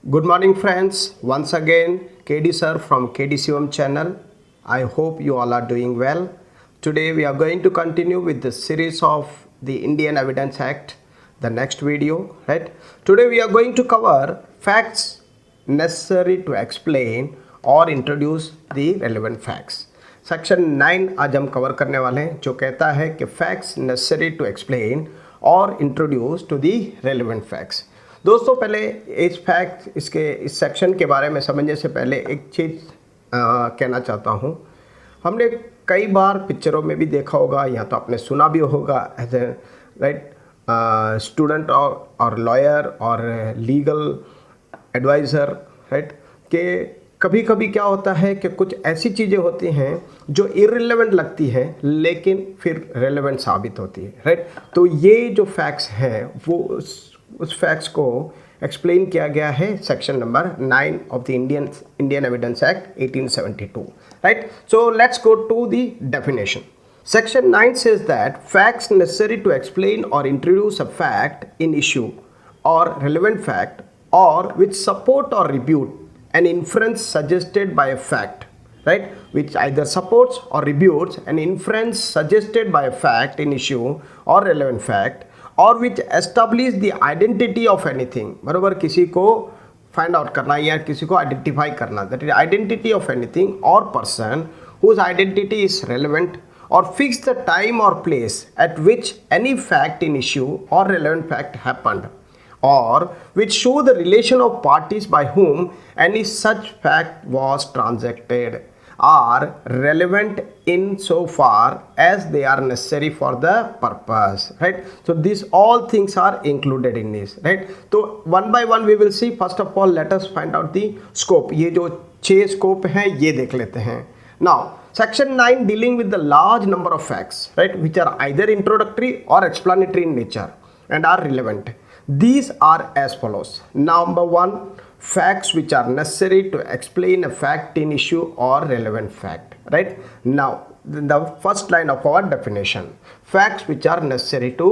Good morning, friends. Once again, KD sir from KDCM channel. I hope you all are doing well. Today, we are going to continue with the series of the Indian Evidence Act, the next video, right? Today, we are going to cover facts necessary to explain or introduce the relevant facts. Section 9 आज हम cover करने वाले हैं जो कहता है कि facts necessary to explain और introduce to the relevant facts. दोस्तों पहले इस सेक्शन के बारे में समझने से पहले एक चीज़ कहना चाहता हूँ। हमने कई बार पिक्चरों में भी देखा होगा या तो आपने सुना भी होगा एज ए राइट स्टूडेंट और लॉयर और लीगल एडवाइज़र राइट कि कभी कभी क्या होता है कि कुछ ऐसी चीज़ें होती हैं जो इररिलेवेंट लगती हैं लेकिन फिर रेलेवेंट साबित होती है राइट। तो ये जो फैक्ट्स हैं वो उस फैक्ट्स को एक्सप्लेन किया गया है section number 9 of the Indian Evidence Act 1872 right. So let's go to the definition. Section 9 says that facts necessary to explain or introduce a fact in issue or relevant fact or which support or refute an inference suggested by a fact, right? Which either supports or refutes an inference suggested by a fact in issue or relevant fact or which establish the identity of anything. बराबर किसी को find out करना या किसी को identify करना, that is identity of anything और person whose identity is relevant or fix the time or place at which any fact in issue or relevant fact happened or which show the relation of parties by whom any such fact was transacted are relevant in so far as they are necessary for the purpose, right? So these all things are included in this, right? So one by one we will see. First of all, let us find out the scope. ये जो 6 scope हैं ये देख लेते हैं. Now section 9 dealing with the large number of facts, right, which are either introductory or explanatory in nature and are relevant. These are as follows. Number 1, facts which are necessary to explain a fact in issue or relevant fact, right? Now the first line of our definition, facts which are necessary to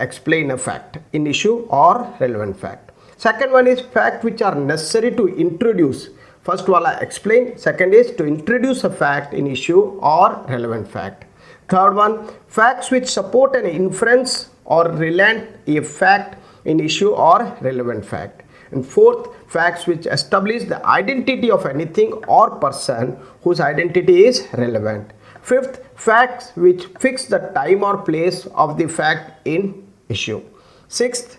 explain a fact in issue or relevant fact. Second one is fact which are necessary to introduce. First wala explain, second is to introduce a fact in issue or relevant fact. Third one, facts which support an inference or relate a fact in issue or relevant fact. And fourth, facts which establish the identity of anything or person whose identity is relevant. Fifth, facts which fix the time or place of the fact in issue. Sixth,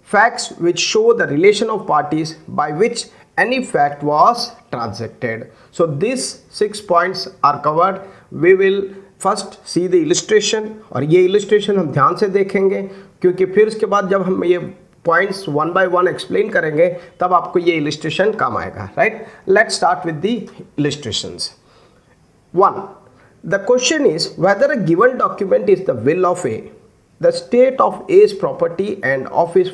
facts which show the relation of parties by which any fact was transacted. So these 6 points are covered. We will first see the illustration और ये illustration हम ध्यान से देखेंगे क्योंकि फिर उसके बाद जब हम ये points one by one explain करेंगे तब आपको ये illustration काम आएगा, right? Let's start with the illustrations. 1. The question is whether a given document is the will of A, the state of A's property and of his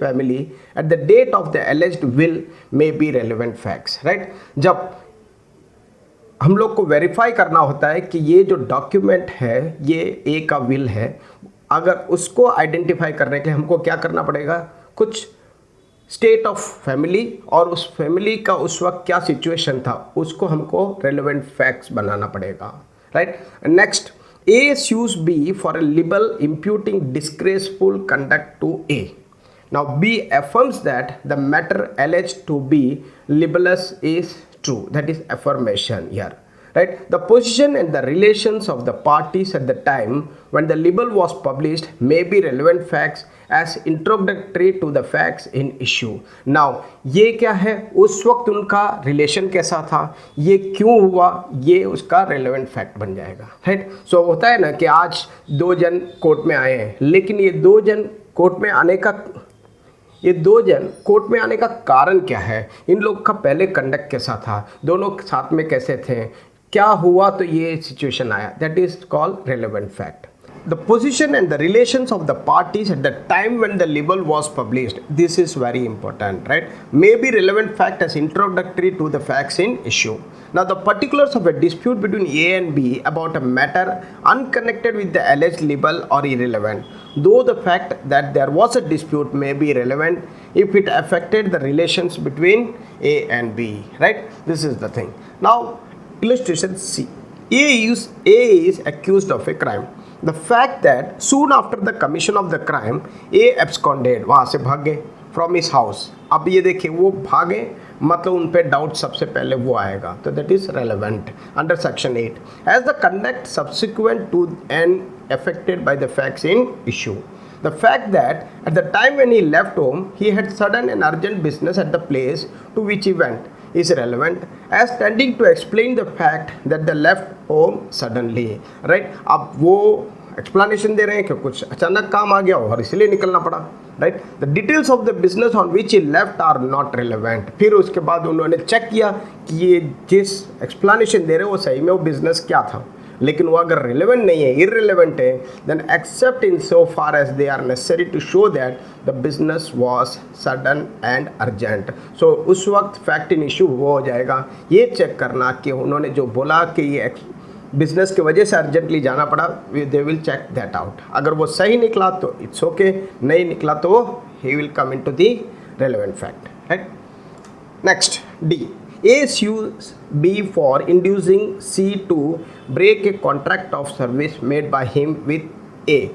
family at the date of the alleged will may be relevant facts, right? जब हम लोग को verify करना होता है कि ये जो डॉक्यूमेंट है ये ए का विल है, अगर उसको आइडेंटिफाई करने के लिए हमको क्या करना पड़ेगा, कुछ स्टेट ऑफ फैमिली और उस फैमिली का उस वक्त क्या सिचुएशन था उसको हमको रेलेवेंट फैक्ट्स बनाना पड़ेगा, right? Next, A sues B for a libel imputing disgraceful conduct to A. Now B affirms that the matter alleged to be libelous is true. That is affirmation here, right? The position and the relations of the parties at the time when the libel was published may be relevant facts as introductory to the facts in issue. Now ये क्या है, उस वक्त उनका relation कैसा था, ये क्यों हुआ, ये उसका रेलेवेंट फैक्ट बन जाएगा, राइट? सो होता है ना कि आज 2 जन कोर्ट में आए हैं लेकिन ये 2 जन कोर्ट में आने का कारण क्या है, इन लोग का पहले कंडक्ट कैसा था, दोनों साथ में कैसे थे, क्या हुआ तो ये सिचुएशन आया, that is called relevant fact. the position and the relations of the parties at the time when the libel was published. This is very important, right? May be relevant fact as introductory to the facts in issue. Now, the particulars of a dispute between A and B about a matter unconnected with the alleged libel are irrelevant, though the fact that there was a dispute may be relevant if it affected the relations between A and B, right? This is the thing. Now, illustration C. A is accused of a crime. The fact that soon after the commission of the crime, A absconded, वहाँ से भाग गए from his house. अब ये देखिए वो भागे, मतलब उन पे डाउट सबसे पहले वो आएगा, तो that is relevant under section 8 as the conduct subsequent to and affected by the facts in issue. The fact that at the time when he left home, he had sudden and urgent business at the place to which he went is relevant as tending to explain the fact that they left home suddenly, right? अब वो explanation दे रहे हैं कि कुछ अचानक काम आ गया और इसलिए निकलना पड़ा, right? The details of the business on which he left are not relevant. फिर उसके बाद उन्होंने चेक किया कि ये जिस explanation दे रहे हैं वो सही में वो business क्या था, लेकिन वो अगर relevant नहीं है, irrelevant है, then except in so far as they are necessary to show that the business was sudden and urgent. So उस वक्त fact in issue वो हो जाएगा. ये चेक करना कि उन्होंने जो बोला कि ये बिजनेस की वजह से अर्जेंटली जाना पड़ा, they will check that out. अगर वो सही निकला तो इट्स ओके, नहीं निकला तो he will come in to the relevant fact, right. Next D. A sues B for inducing C to break a contract of service made by him with A,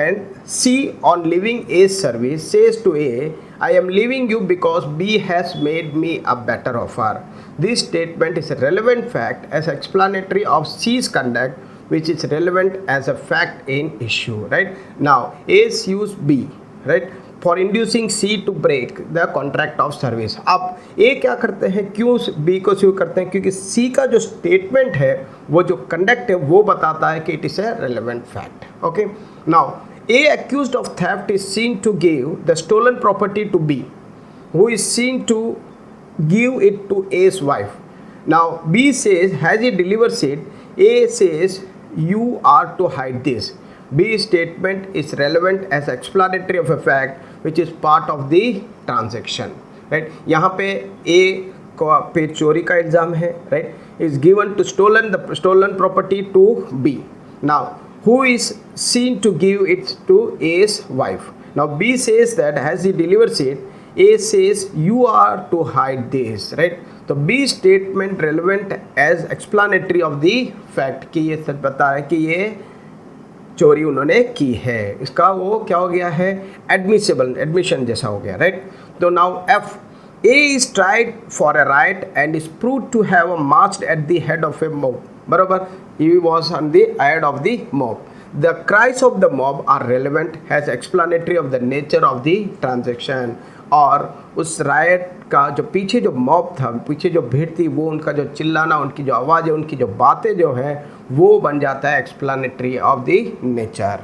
and C on leaving A's service says to A, I am leaving you because B has made me a better offer. This statement is a relevant fact as explanatory of C's conduct, which is relevant as a fact in issue, right? Now A sues B, right, for inducing C to break the contract of service. अब A क्या करते हैं, क्यों B को sue करते हैं? क्योंकि C का जो statement है, वो जो conduct है, वो बताता है कि it is a relevant fact. Okay. Now A accused of theft is seen to give the stolen property to B, who is seen to give it to A's wife. Now B says, has he delivers it? A says, you are to hide this. B statement is relevant as explanatory of a fact which is part of the transaction, right? यहाँ पे A को पे चोरी का इल्ज़ाम है, right? Is given to stolen property to B. Now who is seen to give it to A's wife? Now B says that as he delivers it, A says you are to hide this, right? तो B statement relevant as explanatory of the fact कि ये सच बता है कि ये चोरी उन्होंने की है, इसका वो क्या हो गया है, एडमिशन जैसा हो गया, राइट. तो now F. A is tried for a riot and is proved to have marched at the head of a mob. बराबर, he was on the head of the mob. The cries of the mob are relevant as explanatory of the nature of the transaction. और उस riot का जो पीछे जो mob था, पीछे जो भीड़ थी, वो उनका जो चिल्लाना, उनकी जो आवाज़ है, उनकी जो बातें जो है, वो बन जाता है explanatory of the nature.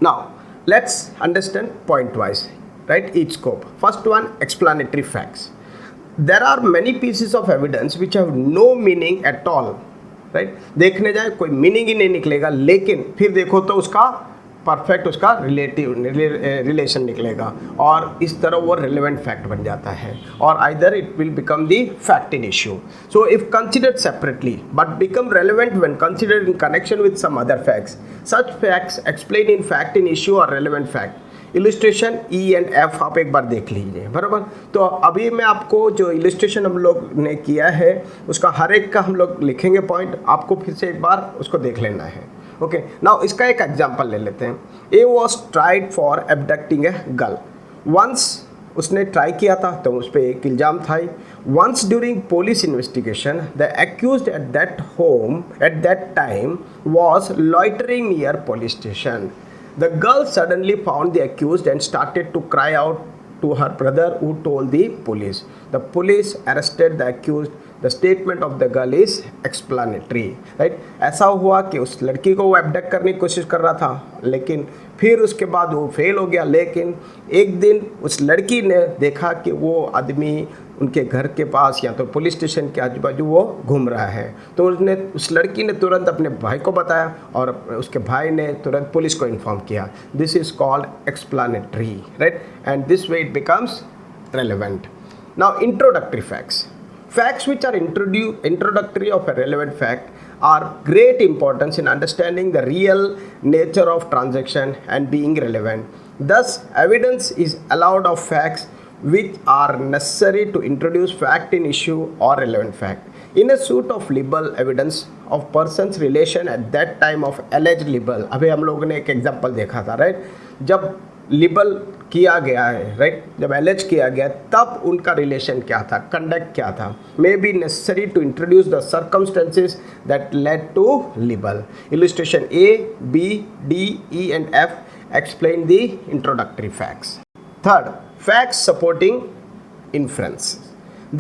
Now let's understand point wise, right, each scope. First one, explanatory facts. There are many pieces of evidence which have no meaning at all, right. देखने जाए कोई मीनिंग ही नहीं निकलेगा, लेकिन फिर देखो तो उसका परफेक्ट उसका रिलेशन निकलेगा और इस तरह वो रिलेवेंट फैक्ट बन जाता है, और either it will become the fact in issue. So if considered separately but become relevant when considered in connection with some other facts, such facts explain in fact in issue और relevant fact. Illustration E and F आप एक बार देख लीजिए, बराबर. तो अभी मैं आपको जो इलस्ट्रेशन हम लोग ने किया है उसका हर एक का हम लोग लिखेंगे पॉइंट, आपको फिर से एक बार उसको देख लेना है. ओके. नाउ इसका एक एग्जांपल ले लेते हैं. A was tried for abducting a girl. Once उसने ट्राई किया था तो उस पर एक इल्ज़ाम था. Once during police investigation, the accused at that home at that time was loitering near police station. The girl suddenly found the accused and started to cry out to her brother, who told the police. The police arrested the accused. The statement of the girl is explanatory, right. ऐसा हुआ कि उस लड़की को वो abduct करने की कोशिश कर रहा था, लेकिन फिर उसके बाद वो फेल हो गया। लेकिन एक दिन उस लड़की ने देखा कि वो आदमी उनके घर के पास या तो पुलिस स्टेशन के आजू बाजू वो घूम रहा है, तो उस लड़की ने तुरंत अपने भाई को बताया और उसके भाई ने तुरंत पुलिस को इन्फॉर्म किया। This is called explanatory, right, and this way it becomes relevant. Now, introductory facts. Facts which are introductory of a relevant fact are great importance in understanding the real nature of transaction and being relevant. Thus, evidence is allowed of facts which are necessary to introduce fact in issue or relevant fact. In a suit of libel evidence of person's relation at that time of alleged libel, अभी हम लोगों ने एक example देखा था, right, जब label किया गया है, राइट, जब एलेज किया गया तब उनका रिलेशन क्या था, कंडक्ट क्या था, may be necessary to introduce the circumstances that led to libel. Illustration A, B, D, E and F explain the introductory facts. Third, facts supporting inference.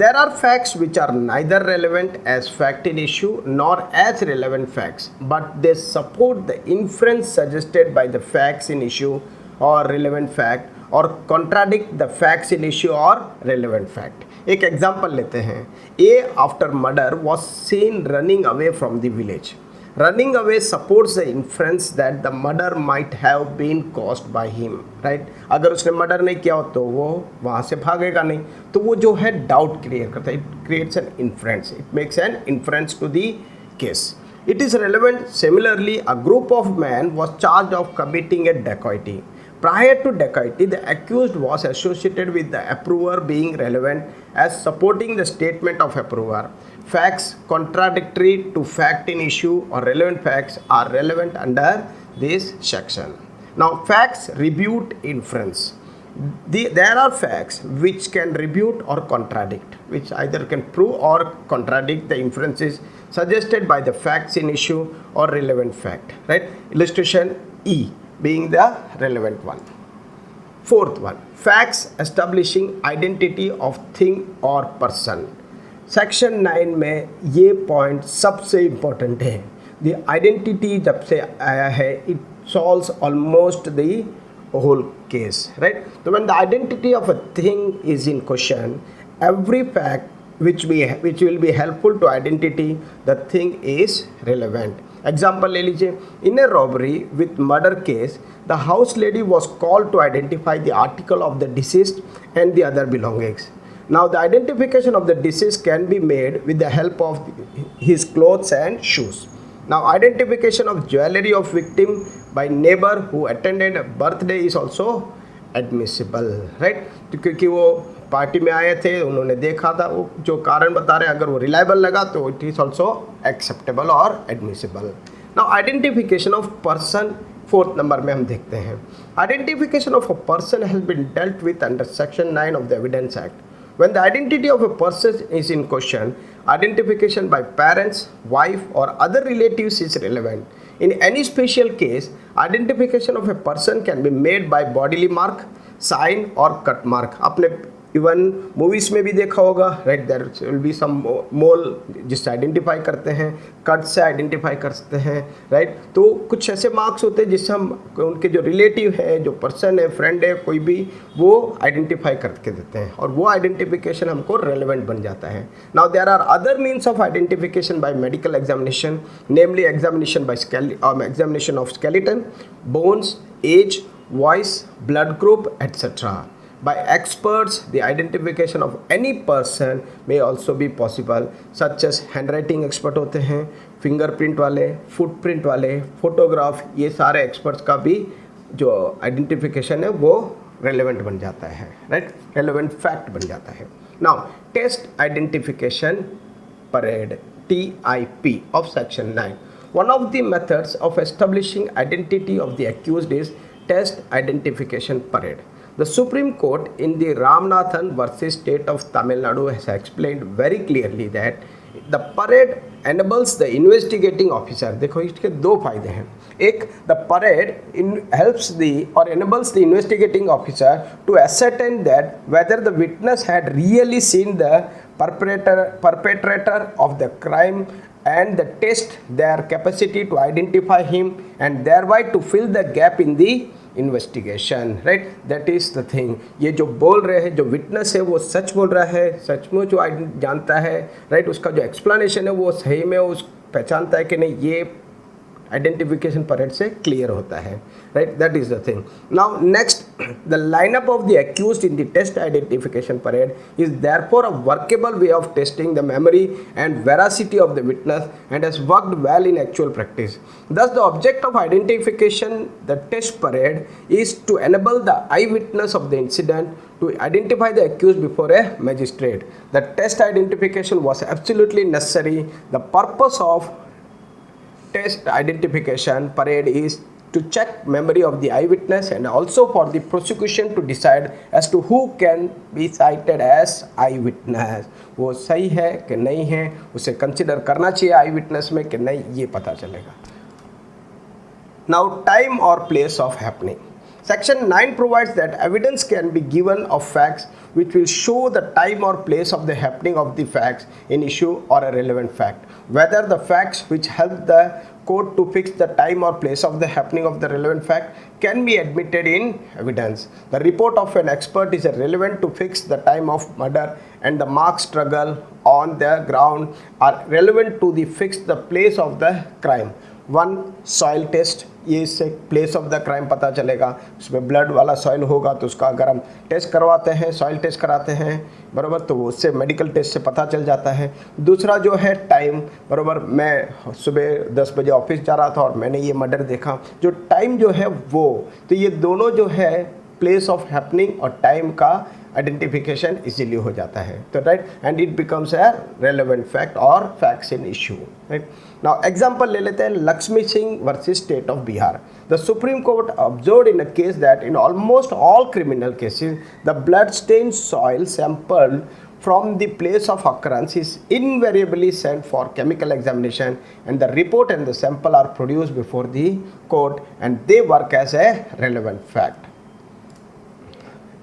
There are facts which are neither relevant as fact in issue nor as relevant facts, but they support the inference suggested by the facts in issue or relevant fact or contradict the facts in issue or relevant fact. एक example लेते हैं. A after murder was seen running away from the village. Running away supports the inference that the murder might have been caused by him, right? अगर उसने murder नहीं किया हो तो वो वहाँ से भागेगा नहीं, तो वो जो है डाउट क्रिएट करता है. It creates an inference, it makes an inference to the case. It is relevant. Similarly, a group of men was charged of committing a dacoity. Prior to dacoity, the accused was associated with the approver being relevant as supporting the statement of approver. Facts contradictory to fact in issue or relevant facts are relevant under this section. Now, facts rebut inference. There are facts which can rebut or contradict, which either can prove or contradict the inferences suggested by the facts in issue or relevant fact, right? Illustration E being the relevant one. Fourth one, facts establishing identity of thing or person. Section 9 में ये point सबसे important है. The identity जब से आया है, it solves almost the whole case, right. तो when the identity of a thing is in question, every fact which will be helpful to identity the thing is relevant. Example ले लीजिए. In a robbery with murder case, the house lady was called to identify the article of the deceased and the other belongings. Now the identification of the deceased can be made with the help of his clothes and shoes. Now identification of jewelry of victim by neighbor who attended a birthday is also admissible, right? क्योंकि वो party में आए थे, उन्होंने देखा था, वो जो कारण बता रहे हैं अगर वो रिलायबल लगा तो इट इज़ ऑल्सो एक्सेप्टेबल और admissible. Now identification of person, fourth number में हम देखते हैं. Identification of a person has been dealt with under section 9 of the Evidence Act. When the identity of a person is in question, identification by parents, wife or other relatives is relevant. In any special case, identification of a person can be made by bodily mark, sign or cut mark. आपने even movies में भी देखा होगा, right, there will be some mole जिससे identify करते हैं, cut से identify करते हैं, राइट. तो कुछ ऐसे मार्क्स होते हैं जिससे हम उनके जो रिलेटिव है, जो पर्सन है, फ्रेंड है, कोई भी, वो आइडेंटिफाई करके देते हैं और वो आइडेंटिफिकेशन हमको रेलेवेंट बन जाता है. Now there are other means of identification by medical examination, namely examination by examination of skeleton, bones, age, voice, blood group etcetera. By experts, the identification of any person may also be possible, such as handwriting expert होते हैं, fingerprint वाले, footprint वाले, photograph, ये सारे experts का भी जो identification है वो रेलेवेंट बन जाता है, राइट, रेलेवेंट फैक्ट बन जाता है. Now test identification parade, TIP of section 9. One of the methods of establishing identity of the accused is test identification parade. The Supreme Court in the Ramanathan versus State of Tamil Nadu has explained very clearly that the parade enables the investigating officer. देखो इसके दो फायदे हैं. एक, the parade helps the or enables the investigating officer to ascertain that whether the witness had really seen the perpetrator of the crime and the test their capacity to identify him and thereby to fill the gap in the investigation, right, that is the thing. ये जो बोल रहे हैं, जो witness है वो सच बोल रहा है, सचमुच जो जानता है, राइट, उसका जो एक्सप्लेनेशन है वो सही में उस पहचानता है कि नहीं, ये आइडेंटिफिकेशन परेड से क्लियर होता है, right, that is the thing. Now next, the lineup of the accused in the test identification parade is therefore a workable way of testing the memory and veracity of the witness and has worked well in actual practice. Thus, the object of identification, the test parade, is to enable the eyewitness of the incident to identify the accused before a magistrate. The test identification was absolutely necessary. The purpose of test identification parade is to check memory of the eyewitness and also for the prosecution to decide as to who can be cited as eyewitness. वो सही है कि नहीं है, उसे consider करना चाहिए आई witness में कि नहीं, ये पता चलेगा। Now, time or place of happening. Section 9 provides that evidence can be given of facts which will show the time or place of the happening of the facts in issue or a relevant fact. Whether the facts which help the court to fix the time or place of the happening of the relevant fact can be admitted in evidence. The report of an expert is relevant to fix the time of murder and the marked struggle on the ground are relevant to the fix the place of the crime. One, soil test, ये इससे place of the crime पता चलेगा, उसमें blood वाला soil होगा तो उसका अगर हम टेस्ट करवाते हैं, सॉइल टेस्ट कराते हैं, बराबर, तो वो उससे मेडिकल टेस्ट से पता चल जाता है। दूसरा जो है टाइम, बराबर, मैं सुबह 10 बजे ऑफिस जा रहा था और मैंने ये मर्डर देखा, जो टाइम जो है वो, तो ये दोनों जो है प्लेस ऑफ हैपनिंग और टाइम का आइडेंटिफिकेशन इजीली हो जाता है, तो right, and it becomes a relevant fact और facts in issue, right. Now example ले लेते हैं, Lakshmi Singh versus state of Bihar. The supreme court observed in a case that in almost all criminal cases the blood stain soil sample from the place of occurrence is invariably sent for chemical examination and the report and the sample are produced before the court and they work as a relevant fact.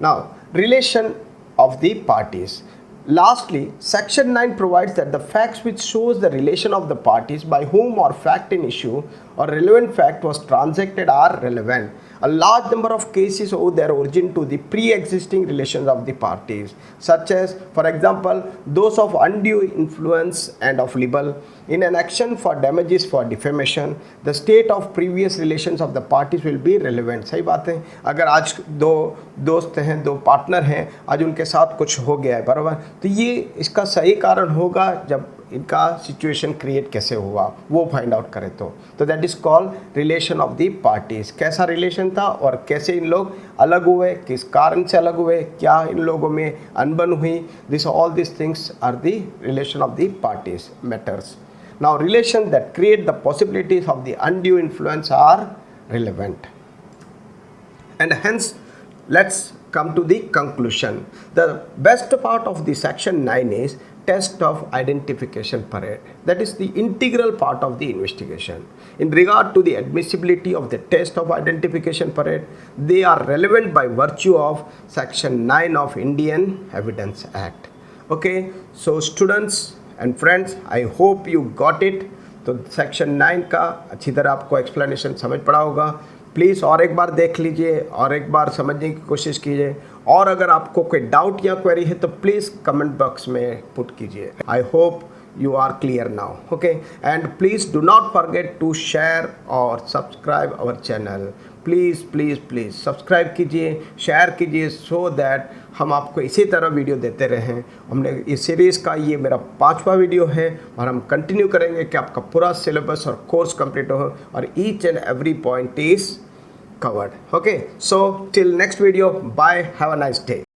Now, relation of the parties. Lastly, section 9 provides that the facts which shows the relation of the parties by whom or fact in issue or relevant fact was transacted are relevant. A large number of cases owe their origin to the pre-existing relations of the parties, such as, for example, those of undue influence and of libel. In an action for damages for defamation, the state of previous relations of the parties will be relevant. सही बात है, अगर आज दो दोस्त हैं, दो partner हैं, आज उनके साथ कुछ हो गया है, बराबर, तो ये इसका सही कारण होगा जब इनका सिचुएशन क्रिएट कैसे हुआ वो फाइंड आउट करें तो that is called relation of the parties. कैसा रिलेशन था और कैसे इन लोग अलग हुए, किस कारण से अलग हुए, क्या इन लोगों में अनबन हुई, this all this things are the relation of the parties matters. Now relation that create the possibilities of the undue influence are relevant and hence let's come to the conclusion. The best part of the section 9 is test of identification parade, that is the integral part of the investigation. In regard to the admissibility of the test of identification parade, they are relevant by virtue of section 9 of Indian Evidence Act. Okay, so students and friends, I hope you got it. तो section 9 का अच्छी तरह आपको explanation समझ पड़ा होगा। Please और एक बार देख लीजिए और एक बार समझने की कोशिश कीजिए, और अगर आपको कोई डाउट या क्वेरी है तो प्लीज़ कमेंट बॉक्स में पुट कीजिए। I hope you are clear now. Okay, and please do not forget to share or subscribe our channel. Please subscribe कीजिए, शेयर कीजिए, सो दैट हम आपको इसी तरह वीडियो देते रहें। हमने इस सीरीज़ का ये मेरा 5वां वीडियो है और हम कंटिन्यू करेंगे कि आपका पूरा सिलेबस और कोर्स कंप्लीट हो और each and every point is covered. Okay, so till next video, bye, have a nice day.